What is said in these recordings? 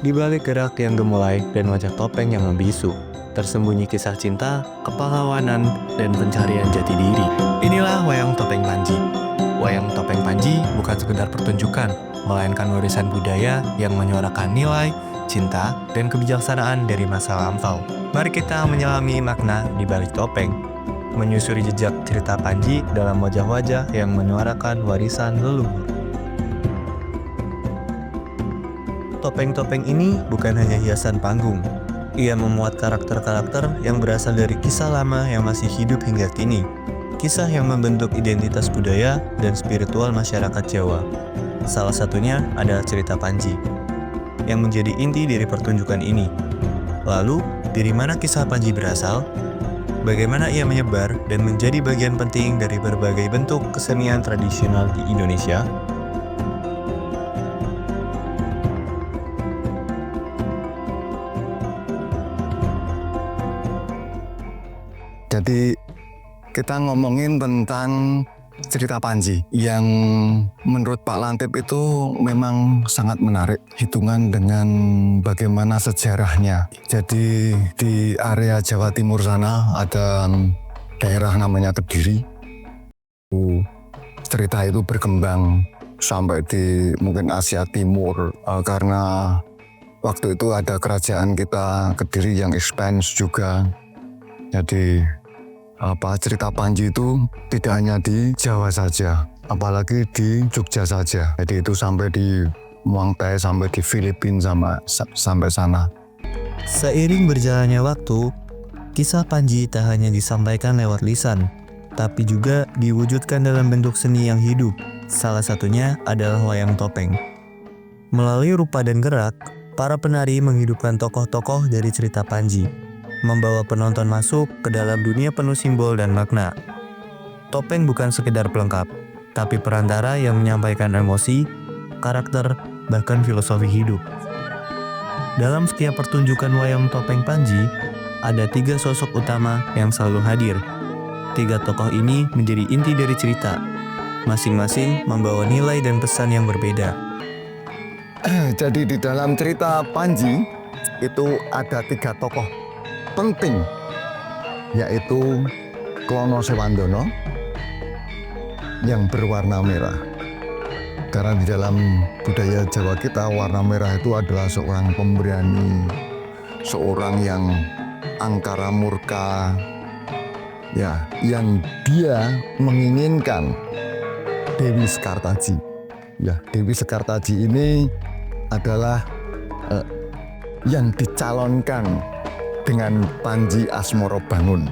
Di balik gerak yang gemulai dan wajah topeng yang membisu, tersembunyi kisah cinta, kepahlawanan, dan pencarian jati diri. Inilah Wayang Topeng Panji. Wayang Topeng Panji bukan sekedar pertunjukan, melainkan warisan budaya yang menyuarakan nilai, cinta, dan kebijaksanaan dari masa lampau. Mari kita menyelami makna di balik topeng, menyusuri jejak cerita Panji dalam wajah-wajah yang menyuarakan warisan leluhur. Topeng-topeng ini bukan hanya hiasan panggung. Ia memuat karakter-karakter yang berasal dari kisah lama yang masih hidup hingga kini. Kisah yang membentuk identitas budaya dan spiritual masyarakat Jawa. Salah satunya adalah cerita Panji, yang menjadi inti dari pertunjukan ini. Lalu, dari mana kisah Panji berasal? Bagaimana ia menyebar dan menjadi bagian penting dari berbagai bentuk kesenian tradisional di Indonesia? Jadi kita ngomongin tentang cerita Panji yang menurut Pak Lantip itu memang sangat menarik, hitungan dengan bagaimana sejarahnya. Jadi di area Jawa Timur sana ada daerah namanya Kediri. Cerita itu berkembang sampai di mungkin Asia Timur karena waktu itu ada kerajaan kita Kediri yang expanse juga. Jadi cerita Panji itu tidak hanya di Jawa saja, apalagi di Jogja saja. Jadi itu sampai di Muangtai, sampai di Filipina, sampai sana. Seiring berjalannya waktu, kisah Panji tak hanya disampaikan lewat lisan, tapi juga diwujudkan dalam bentuk seni yang hidup. Salah satunya adalah wayang topeng. Melalui rupa dan gerak, para penari menghidupkan tokoh-tokoh dari cerita Panji, membawa penonton masuk ke dalam dunia penuh simbol dan makna. Topeng bukan sekedar pelengkap, tapi perantara yang menyampaikan emosi, karakter, bahkan filosofi hidup. Dalam setiap pertunjukan wayang topeng Panji, ada 3 sosok utama yang selalu hadir. 3 tokoh ini menjadi inti dari cerita, masing-masing membawa nilai dan pesan yang berbeda. Jadi di dalam cerita Panji itu ada 3 tokoh penting, yaitu Klono Sewandono yang berwarna merah. Karena di dalam budaya Jawa kita, warna merah itu adalah seorang pemberani, seorang yang angkara murka, ya, yang dia menginginkan Dewi Sekartaji. Ya, Dewi Sekartaji ini adalah yang dicalonkan dengan Panji Asmorobangun.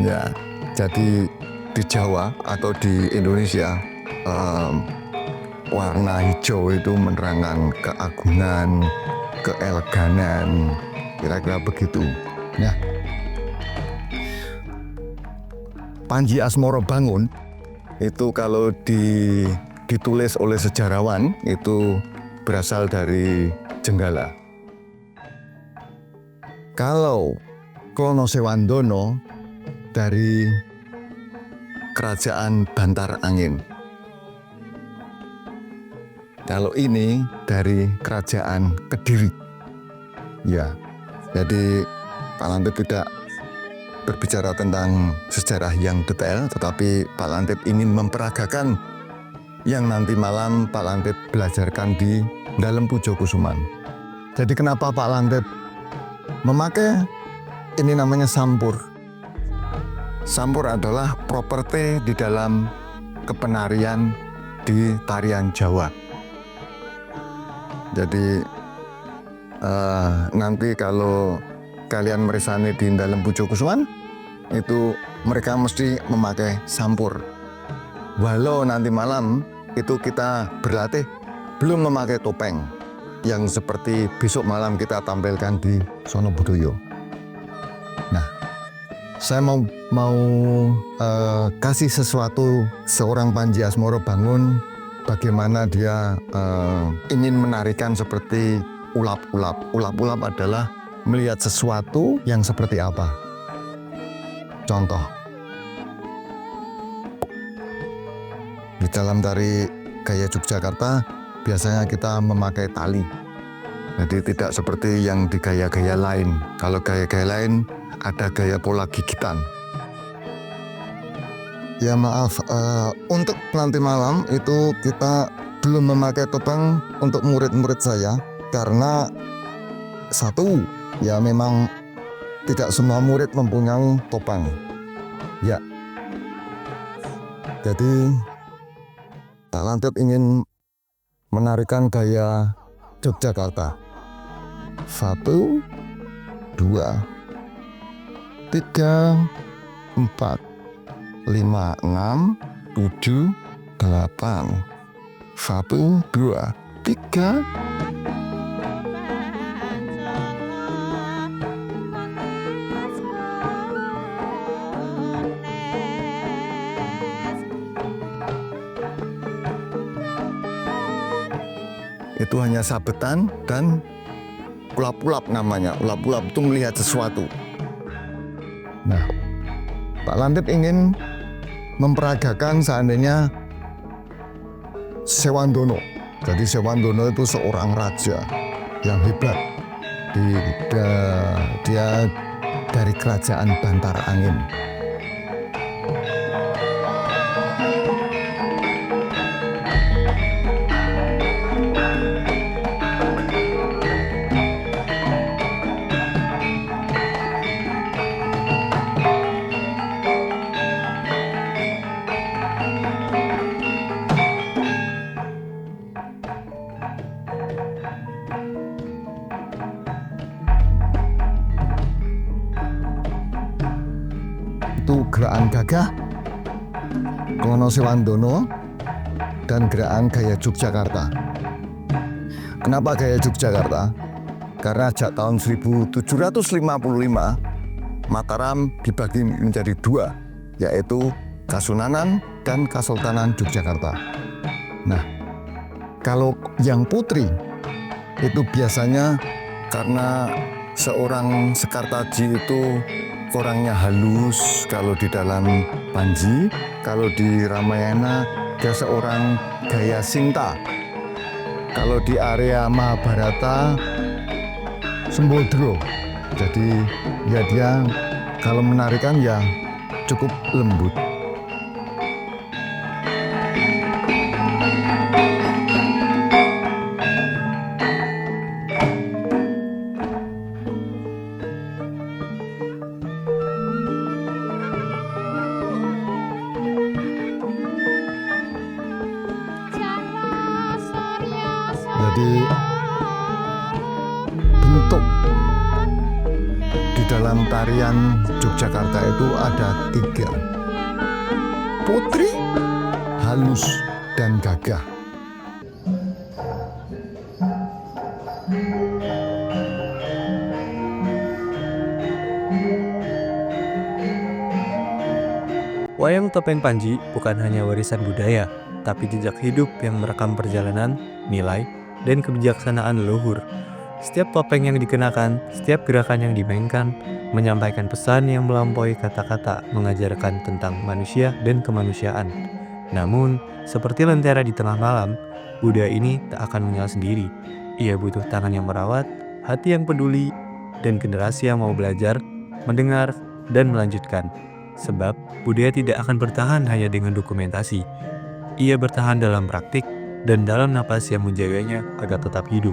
Ya, jadi di Jawa atau di Indonesia warna hijau itu menerangkan keagungan, keeleganan, kira-kira begitu. Ya. Panji Asmorobangun itu kalau ditulis oleh sejarawan itu berasal dari Jenggala. Kalau Klono Sewandono dari Kerajaan Bantar Angin. Kalau ini dari Kerajaan Kediri. Ya, jadi Pak Lantip tidak berbicara tentang sejarah yang detail, tetapi Pak Lantip ingin memperagakan yang nanti malam Pak Lantip belajarkan di dalam Pujo Kusuman. Jadi kenapa Pak Lantip memakai ini namanya sampur. Sampur adalah properti di dalam kepenarian di tarian Jawa. Jadi nanti kalau kalian meresani di dalam Pujo Kusuman, itu mereka mesti memakai sampur. Walau nanti malam itu kita berlatih belum memakai topeng, yang seperti besok malam kita tampilkan di Sono Budoyo. Nah, saya mau kasih sesuatu seorang Panji Asmorobangun, bagaimana dia ingin menarikan seperti ulap-ulap. Ulap-ulap adalah melihat sesuatu yang seperti apa. Contoh, di dalam tari gaya Yogyakarta biasanya kita memakai tali. Jadi tidak seperti yang di gaya-gaya lain. Kalau gaya-gaya lain ada gaya pola gigitan. Ya maaf, untuk nanti malam itu kita belum memakai topeng untuk murid-murid saya. Karena satu, ya memang tidak semua murid mempunyai topeng. Ya, jadi Pak Lantip ingin menarikan gaya Yogyakarta. 1, 2, 3, 4, 5, 6, 7, 8. 1, 2, 3. Itu hanya sabetan dan ulap-ulap namanya. Ulap-ulap itu melihat sesuatu. Nah, Pak Lantip ingin memperagakan seandainya Sewandono. Jadi Sewandono itu seorang raja yang hebat. Dia dari kerajaan Bantar Angin. Itu gerakan gagah Klono Sewandono dan gerakan gaya Yogyakarta. Kenapa gaya Yogyakarta? Karena sejak tahun 1755 Mataram dibagi menjadi 2, yaitu Kasunanan dan Kesultanan Yogyakarta. Nah, kalau yang putri itu biasanya karena seorang Sekartaji itu orangnya halus kalau di dalam Panji, kalau di Ramayana dia seorang gaya Sinta. Kalau di area Mahabharata Sembodro. Jadi ya dia kalau menarikan ya cukup lembut. Jadi bentuk di dalam tarian Yogyakarta itu ada 3. Putri, halus, dan gagah. Wayang topeng Panji bukan hanya warisan budaya, tapi jejak hidup yang merekam perjalanan, nilai, dan kebijaksanaan leluhur. Setiap topeng yang dikenakan, setiap gerakan yang dimainkan, menyampaikan pesan yang melampaui kata-kata, mengajarkan tentang manusia dan kemanusiaan. Namun, seperti lentera di tengah malam, budaya ini tak akan menyala sendiri. Ia butuh tangan yang merawat, hati yang peduli, dan generasi yang mau belajar, mendengar, dan melanjutkan. Sebab, budaya tidak akan bertahan hanya dengan dokumentasi. Ia bertahan dalam praktik dan dalam napas yang menjaganya agar tetap hidup.